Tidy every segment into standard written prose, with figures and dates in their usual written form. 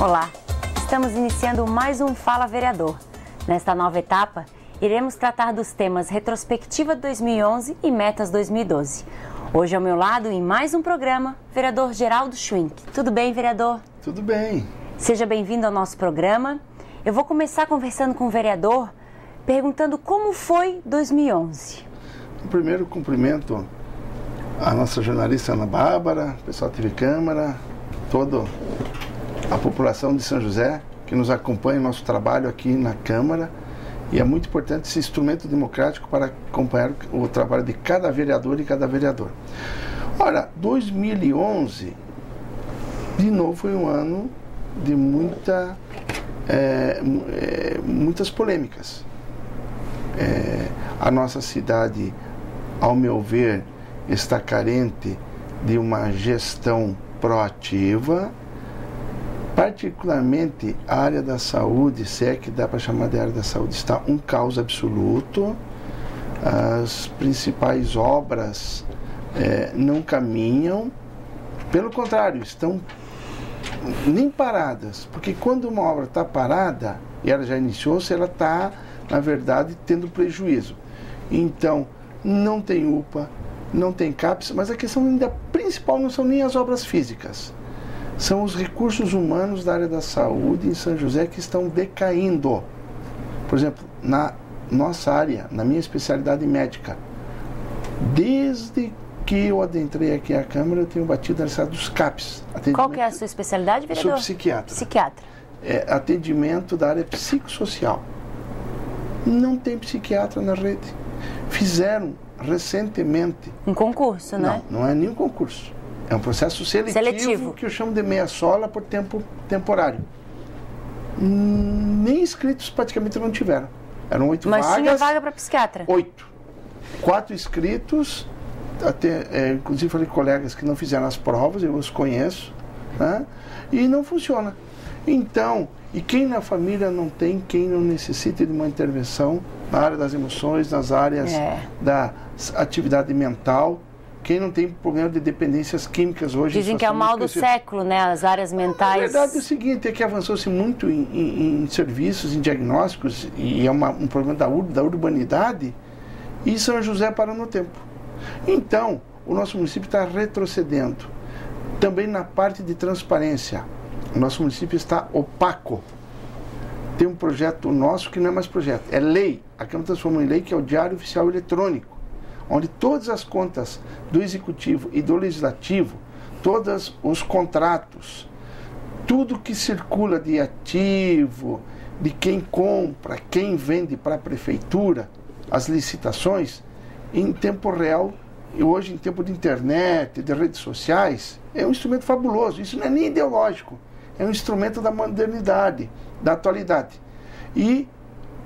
Olá, estamos iniciando mais um Fala Vereador. Nesta nova etapa, iremos tratar dos temas Retrospectiva 2011 e Metas 2012. Hoje ao meu lado, em mais um programa, vereador Geraldo Schwink. Tudo bem, vereador? Tudo bem. Seja bem-vindo ao nosso programa. Eu vou começar conversando com o vereador, perguntando como foi 2011. Primeiro, cumprimento a nossa jornalista Ana Bárbara, o pessoal da TV Câmara, toda a população de São José que nos acompanha no nosso trabalho aqui na Câmara. E é muito importante esse instrumento democrático para acompanhar o trabalho de cada vereador e cada vereador. Ora, 2011, de novo, foi um ano de muitas polêmicas. A nossa cidade, ao meu ver, está carente de uma gestão proativa, particularmente a área da saúde, se é que dá para chamar de área da saúde, está um caos absoluto. As principais obras não caminham, pelo contrário, estão nem paradas, porque quando uma obra está parada e ela já iniciou-se, ela está, na verdade, tendo prejuízo. Então, não tem UPA, não tem CAPES, mas a questão ainda principal não são nem as obras físicas, são os recursos humanos da área da saúde em São José que estão decaindo. Por exemplo, na nossa área, na minha especialidade médica, desde que eu adentrei aqui à Câmara, eu tenho batido a necessidade dos CAPES. Qual que é a sua especialidade, vereador? Sou psiquiatra. Psiquiatra. Atendimento da área psicossocial. Não tem psiquiatra na rede. Fizeram recentemente... Um concurso, né? Não é nenhum concurso. É um processo seletivo que eu chamo de meia sola por tempo temporário. Nem inscritos praticamente não tiveram. Eram 8 vagas. Mas tinha vaga para psiquiatra? 8. 4 inscritos, até, inclusive falei com colegas que não fizeram as provas, eu os conheço, né? E não funciona. Então, e quem na família não tem, quem não necessita de uma intervenção na área das emoções, nas áreas da atividade mental, quem não tem problema de dependências químicas hoje... Dizem que é o mal do século, né? As áreas mentais... A verdade é o seguinte, é que avançou-se muito em serviços, em diagnósticos, e é um problema da urbanidade, e São José para no tempo. Então, o nosso município está retrocedendo. Também na parte de transparência, o nosso município está opaco. Tem um projeto nosso que não é mais projeto, é lei. A Câmara transformou em lei, que é o Diário Oficial Eletrônico, onde todas as contas do Executivo e do Legislativo, todos os contratos, tudo que circula de ativo, de quem compra, quem vende para a Prefeitura, as licitações, em tempo real, e hoje em tempo de internet, de redes sociais, é um instrumento fabuloso. Isso não é nem ideológico, é um instrumento da modernidade, da atualidade. E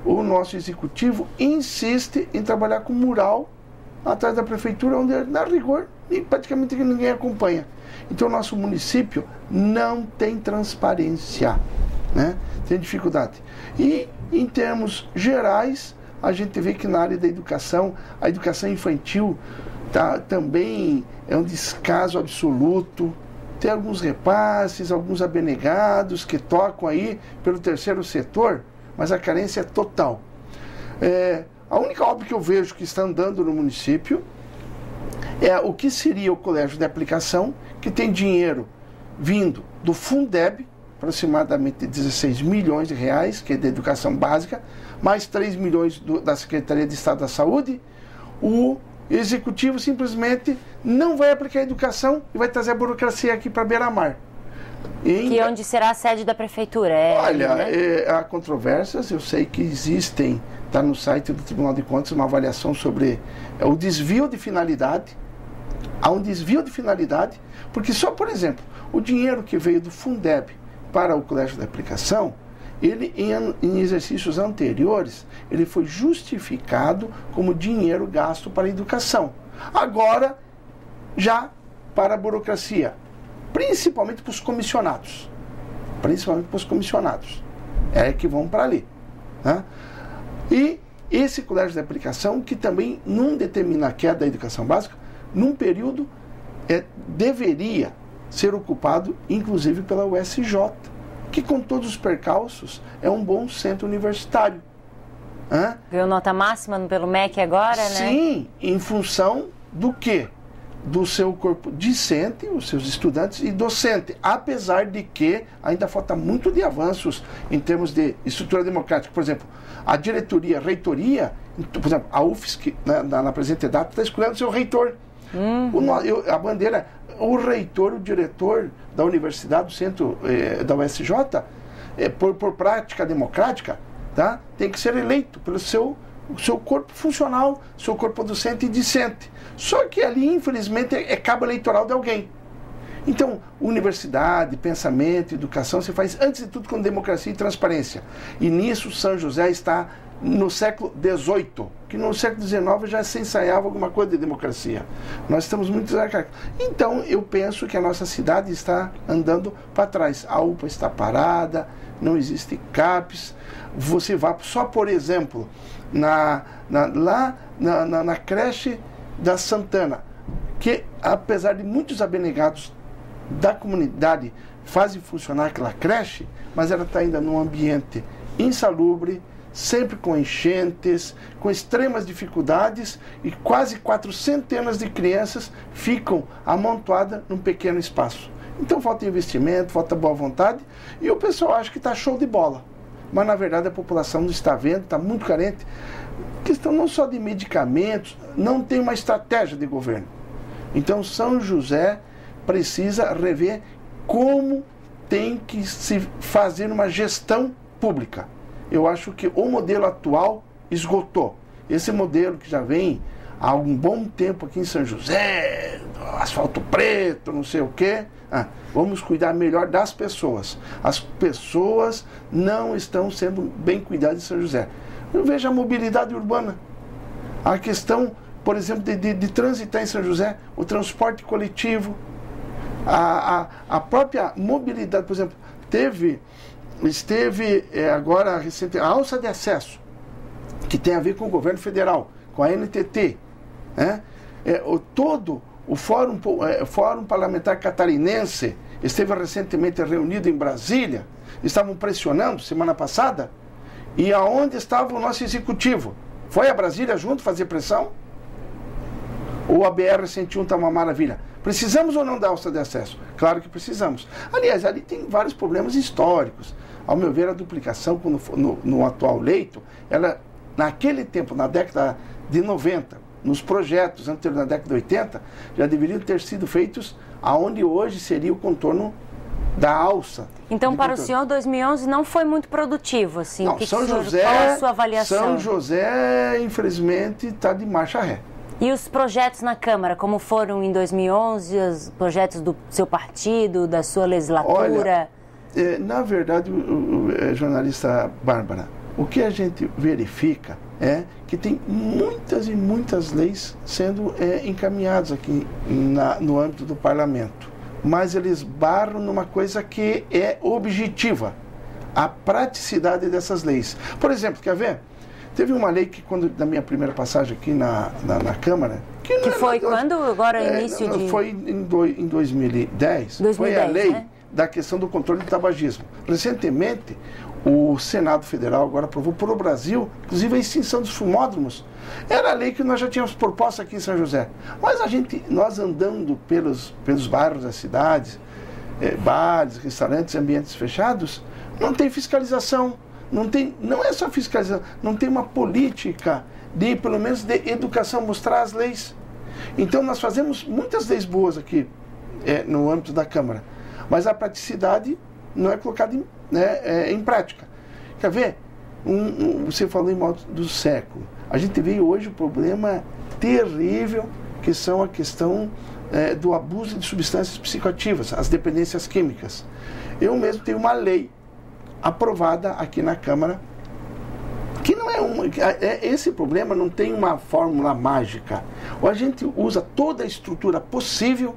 o nosso Executivo insiste em trabalhar com mural atrás da Prefeitura, onde, na rigor, praticamente ninguém acompanha. Então, o nosso município não tem transparência, né? Tem dificuldade. E, em termos gerais, a gente vê que na área da educação, a educação infantil também é um descaso absoluto. Tem alguns repasses, alguns abnegados que tocam aí pelo terceiro setor, mas a carência é total. A única obra que eu vejo que está andando no município é o que seria o colégio de aplicação, que tem dinheiro vindo do Fundeb, aproximadamente 16 milhões de reais, que é da educação básica, mais 3 milhões da Secretaria de Estado da Saúde. O Executivo simplesmente não vai aplicar a educação e vai trazer a burocracia aqui para Beira-Mar. Que é onde será a sede da Prefeitura? Olha, há controvérsias, eu sei que existem, está no site do Tribunal de Contas, uma avaliação sobre o desvio de finalidade. Há um desvio de finalidade, porque só, por exemplo, o dinheiro que veio do Fundeb para o colégio de aplicação, ele em exercícios anteriores, ele foi justificado como dinheiro gasto para a educação. Agora, já para a burocracia, principalmente para os comissionados. Principalmente para os comissionados. Que vão para ali, né? E esse colégio de aplicação, que também não determina a queda da educação básica, num período deveria ser ocupado, inclusive, pela USJ, que com todos os percalços é um bom centro universitário. Ganhou nota máxima pelo MEC agora, né? Sim, em função do quê? Do seu corpo discente, os seus estudantes e docente, apesar de que ainda falta muito de avanços em termos de estrutura democrática. Por exemplo, a diretoria, a reitoria, por exemplo, a UFSC, na presente data, está escolhendo seu reitor. A bandeira, o reitor, o diretor da universidade, do centro da USJ, por prática democrática, tá? Tem que ser eleito pelo seu corpo funcional, seu corpo docente e discente. Só que ali, infelizmente, é cabo eleitoral de alguém. Então, universidade, pensamento, educação, se faz, antes de tudo, com democracia e transparência. E nisso, São José está no século XVIII, que no século XIX já se ensaiava alguma coisa de democracia. Nós estamos muito arcaicos. Então, eu penso que a nossa cidade está andando para trás. A UPA está parada, não existe CAPES. Você vai, só por exemplo, lá na creche da Santana, que apesar de muitos abnegados da comunidade fazem funcionar aquela creche, mas ela está ainda num ambiente insalubre, sempre com enchentes, com extremas dificuldades, e quase 400 de crianças ficam amontoadas num pequeno espaço. Então falta investimento, falta boa vontade, e o pessoal acha que está show de bola. Mas na verdade a população não está vendo, está muito carente. Questão não só de medicamentos, não tem uma estratégia de governo. Então São José precisa rever como tem que se fazer uma gestão pública. Eu acho que o modelo atual esgotou. Esse modelo que já vem há algum bom tempo aqui em São José, asfalto preto, não sei o quê. Vamos cuidar melhor das pessoas. As pessoas não estão sendo bem cuidadas em São José. Eu vejo a mobilidade urbana. A questão, por exemplo, de transitar em São José, o transporte coletivo, a própria mobilidade, por exemplo, esteve agora recente a alça de acesso, que tem a ver com o governo federal, com a NTT, né? Todo o Fórum Parlamentar Catarinense esteve recentemente reunido em Brasília, estavam pressionando semana passada, e aonde estava o nosso executivo? Foi a Brasília junto fazer pressão? Ou a BR-101 está uma maravilha? Precisamos ou não da alça de acesso? Claro que precisamos. Aliás, ali tem vários problemas históricos. Ao meu ver, a duplicação no atual leito, ela, naquele tempo, na década de 90, nos projetos anteriores na década de 80, já deveriam ter sido feitos aonde hoje seria o contorno da alça. Então, para o senhor, 2011 não foi muito produtivo, assim? Não, Qual é a sua avaliação? São José, infelizmente, está de marcha ré. E os projetos na Câmara, como foram em 2011, os projetos do seu partido, da sua legislatura? Olha, na verdade, jornalista Bárbara, o que a gente verifica é que tem muitas e muitas leis sendo encaminhadas aqui no âmbito do parlamento. Mas eles barram numa coisa que é objetiva, a praticidade dessas leis. Por exemplo, quer ver? Teve uma lei que, na minha primeira passagem aqui na Câmara... Que foi quando? Agora, início de... Foi em 2010. Foi a lei, né, da questão do controle do tabagismo. Recentemente, o Senado Federal agora aprovou para o Brasil, inclusive a extinção dos fumódromos. Era a lei que nós já tínhamos proposto aqui em São José. Mas nós andando pelos bairros das cidades, bares, restaurantes, ambientes fechados, não tem fiscalização. Não é só fiscalização, não tem uma política pelo menos de educação, mostrar as leis. Então nós fazemos muitas leis boas aqui no âmbito da Câmara, mas a praticidade não é colocada em prática. Quer ver? Você falou em modo do século. A gente vê hoje o problema terrível que são a questão do abuso de substâncias psicoativas, as dependências químicas. Eu mesmo tenho uma lei aprovada aqui na Câmara, que não esse problema não tem uma fórmula mágica. Ou a gente usa toda a estrutura possível,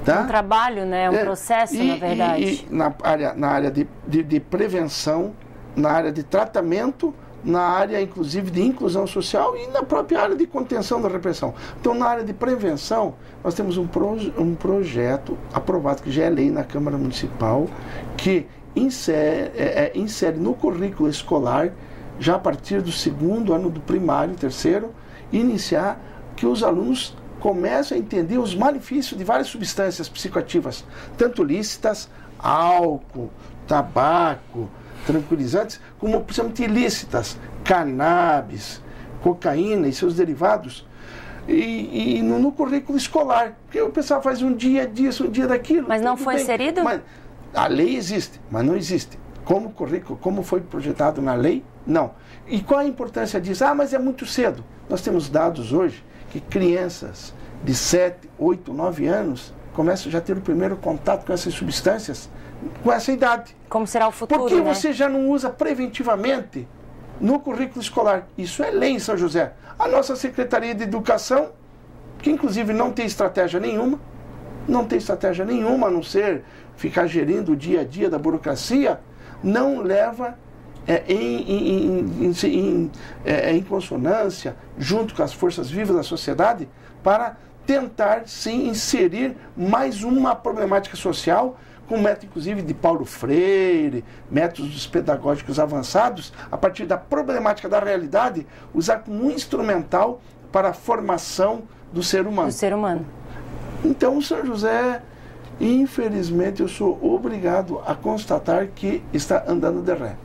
tá? Um trabalho, né? Um processo, na verdade. E na área de prevenção, na área de tratamento, na área, inclusive, de inclusão social e na própria área de contenção da repressão. Então, na área de prevenção, nós temos um projeto aprovado, que já é lei na Câmara Municipal, que insere no currículo escolar, já a partir do segundo ano do primário, terceiro, iniciar que os alunos comecem a entender os malefícios de várias substâncias psicoativas, tanto lícitas, álcool, tabaco, tranquilizantes, como principalmente ilícitas, cannabis, cocaína e seus derivados, e no currículo escolar, porque o pessoal faz um dia disso, um dia daquilo. Mas não foi inserido? Mas a lei existe, mas não existe. Como currículo, como foi projetado na lei, não. E qual a importância disso? Mas é muito cedo. Nós temos dados hoje que crianças de 7, 8, 9 anos começam já a ter o primeiro contato com essas substâncias com essa idade. Como será o futuro, Porque né? você já não usa preventivamente no currículo escolar. Isso é lei em São José. A nossa Secretaria de Educação, que inclusive não tem estratégia nenhuma, a não ser ficar gerindo o dia a dia da burocracia, não leva em consonância, junto com as forças vivas da sociedade, para tentar, sim, inserir mais uma problemática social, com método, inclusive, de Paulo Freire, métodos pedagógicos avançados, a partir da problemática da realidade, usar como um instrumental para a formação do ser humano. Então, o São José, infelizmente, eu sou obrigado a constatar que está andando de ré.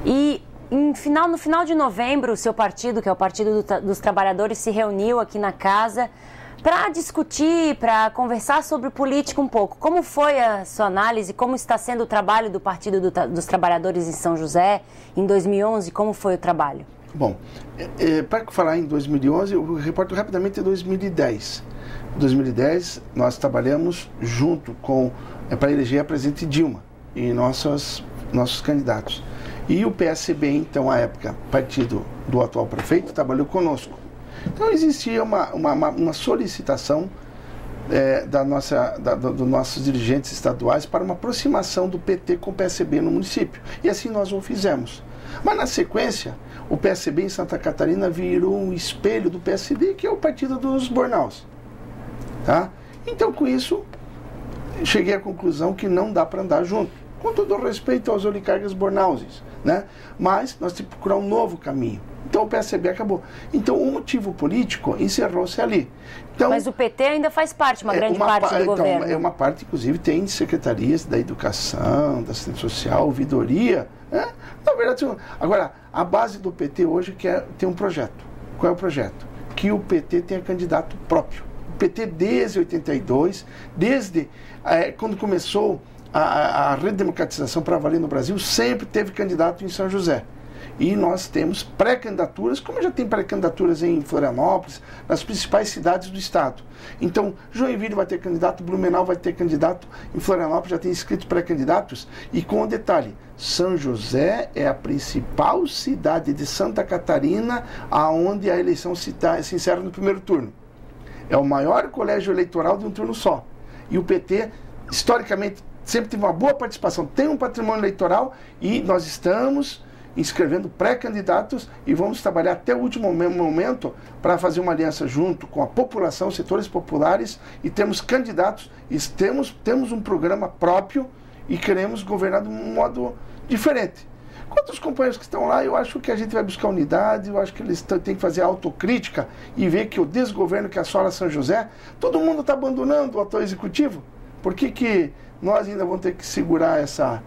E no final de novembro, o seu partido, que é o Partido dos Trabalhadores, se reuniu aqui na casa para discutir, para conversar sobre política um pouco. Como foi a sua análise? Como está sendo o trabalho do Partido dos Trabalhadores em São José em 2011? Como foi o trabalho? Bom, para falar em 2011, eu reporto rapidamente em 2010. Em 2010, nós trabalhamos junto com, para eleger a presidente Dilma e nossos candidatos. E o PSB, então, à época, partido do atual prefeito, trabalhou conosco. Então, existia uma solicitação dos nossos dirigentes estaduais para uma aproximação do PT com o PSB no município. E assim nós o fizemos. Mas, na sequência, o PSB em Santa Catarina virou um espelho do PSD, que é o partido dos Bornaus. Tá? Então, com isso, cheguei à conclusão que não dá para andar junto. Com todo o respeito aos oligarcas bornauses, né? Mas nós temos que procurar um novo caminho. Então o PSB acabou. Então o motivo político encerrou-se ali. Então, mas o PT ainda faz parte, uma grande parte do governo. É uma parte, inclusive, tem secretarias da educação, da assistência social, ouvidoria. Né? Na verdade, agora, a base do PT hoje tem um projeto. Qual é o projeto? Que o PT tenha candidato próprio. O PT desde 82, desde quando começou a redemocratização para valer no Brasil, sempre teve candidato em São José. E nós temos pré-candidaturas, como já tem pré-candidaturas em Florianópolis, nas principais cidades do estado. Então, Joinville vai ter candidato, Blumenau vai ter candidato, em Florianópolis já tem inscritos pré-candidatos. E com um detalhe, São José é a principal cidade de Santa Catarina aonde a eleição se encerra no primeiro turno. É o maior colégio eleitoral de um turno só. E o PT, historicamente, sempre teve uma boa participação, tem um patrimônio eleitoral e nós estamos inscrevendo pré-candidatos e vamos trabalhar até o último momento para fazer uma aliança junto com a população, setores populares, e temos candidatos, e temos um programa próprio e queremos governar de um modo diferente. Quanto aos companheiros que estão lá, eu acho que a gente vai buscar unidade, eu acho que eles têm que fazer autocrítica e ver que o desgoverno que assola São José, todo mundo está abandonando o atual executivo. Por que nós ainda vamos ter que segurar essa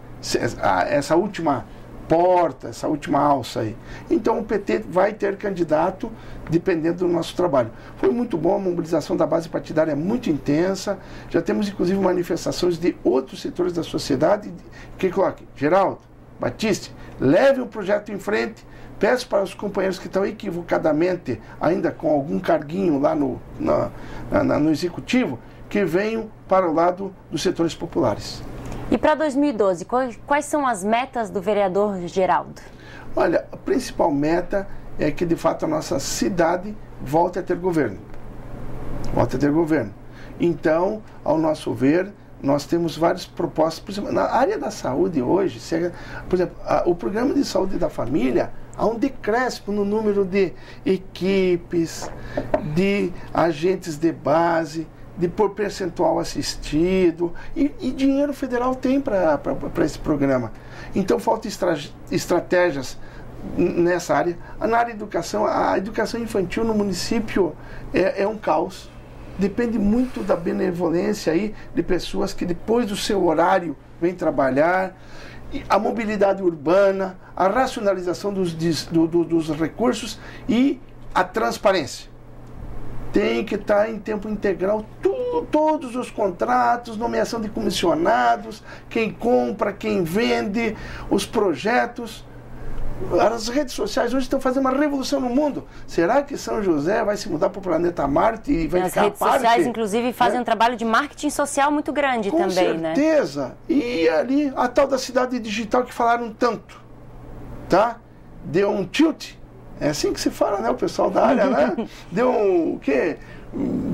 última porta, essa última alça aí? Então o PT vai ter candidato dependendo do nosso trabalho. Foi muito bom, a mobilização da base partidária é muito intensa, já temos inclusive manifestações de outros setores da sociedade que coloquem, Geraldo, Batiste, leve o projeto em frente. Peço para os companheiros que estão equivocadamente ainda com algum carguinho lá no executivo, que venham para o lado dos setores populares. E para 2012, quais são as metas do vereador Geraldo? Olha, a principal meta é que, de fato, a nossa cidade volte a ter governo. Volte a ter governo. Então, ao nosso ver, nós temos várias propostas. Por exemplo, na área da saúde hoje, por exemplo, o programa de saúde da família, há um decréscimo no número de equipes, de agentes de base, de por percentual assistido, e dinheiro federal tem para esse programa. Então falta estratégias nessa área. Na área de educação, a educação infantil no município é um caos. Depende muito da benevolência aí de pessoas que depois do seu horário vêm trabalhar. A mobilidade urbana, a racionalização dos recursos e a transparência. Tem que estar em tempo integral todos os contratos, nomeação de comissionados, quem compra, quem vende, os projetos. As redes sociais hoje estão fazendo uma revolução no mundo. Será que São José vai se mudar para o planeta Marte e vai ficar à parte? As redes sociais, inclusive, fazem um trabalho de marketing social muito grande também, né? Com certeza. E ali, a tal da cidade digital que falaram tanto, tá? Deu um tilt. É assim que se fala, né? O pessoal da área, né? Deu o quê?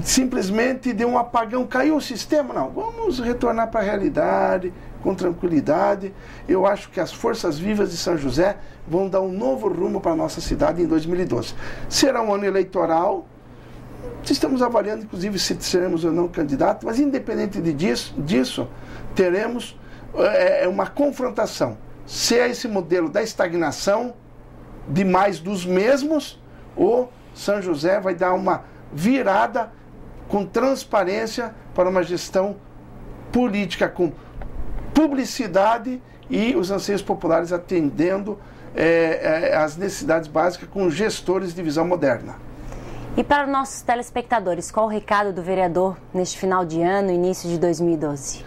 Simplesmente deu um apagão, caiu o sistema. Não, vamos retornar para a realidade, com tranquilidade. Eu acho que as forças vivas de São José vão dar um novo rumo para a nossa cidade em 2012. Será um ano eleitoral, estamos avaliando inclusive se seremos ou não candidato, mas independente disso teremos uma confrontação. Se é esse modelo da estagnação, de mais dos mesmos, ou São José vai dar uma virada com transparência para uma gestão política com publicidade e os anseios populares atendendo as necessidades básicas com gestores de visão moderna. E para os nossos telespectadores, qual o recado do vereador neste final de ano, início de 2012?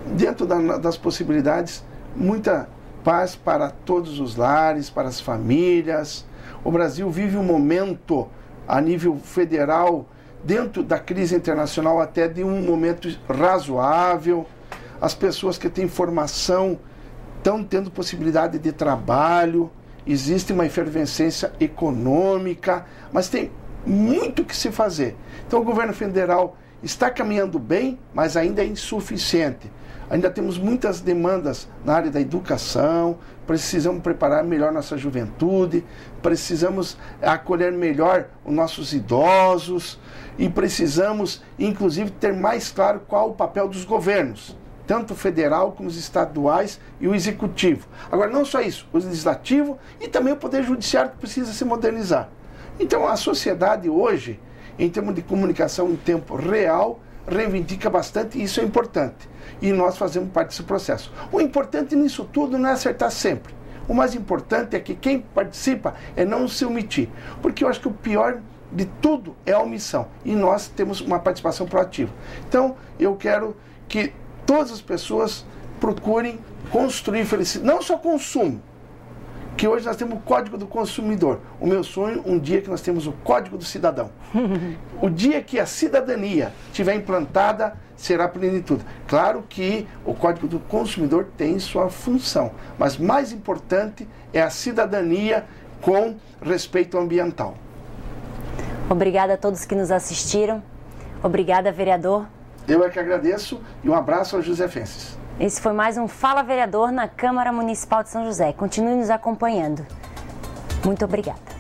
Dentro das possibilidades, muita paz para todos os lares, para as famílias. O Brasil vive um momento a nível federal, dentro da crise internacional, até de um momento razoável. As pessoas que têm formação estão tendo possibilidade de trabalho, existe uma efervescência econômica, mas tem muito que se fazer. Então o governo federal está caminhando bem, mas ainda é insuficiente. Ainda temos muitas demandas na área da educação, precisamos preparar melhor nossa juventude, precisamos acolher melhor os nossos idosos e precisamos, inclusive, ter mais claro qual o papel dos governos, tanto federal como os estaduais e o executivo. Agora, não só isso, o legislativo e também o poder judiciário que precisa se modernizar. Então, a sociedade hoje, em termos de comunicação em tempo real, reivindica bastante e isso é importante. E nós fazemos parte desse processo. O importante nisso tudo não é acertar sempre. O mais importante é que quem participa é não se omitir. Porque eu acho que o pior de tudo é a omissão. E nós temos uma participação proativa. Então, eu quero que todas as pessoas procurem construir felicidade. Não só consumo. Que hoje nós temos o Código do Consumidor. O meu sonho, um dia que nós temos o Código do Cidadão. O dia que a cidadania estiver implantada, será plenitude. Claro que o Código do Consumidor tem sua função, mas mais importante é a cidadania com respeito ambiental. Obrigada a todos que nos assistiram. Obrigada, vereador. Eu é que agradeço e um abraço aos josefenses. Esse foi mais um Fala Vereador na Câmara Municipal de São José. Continue nos acompanhando. Muito obrigada.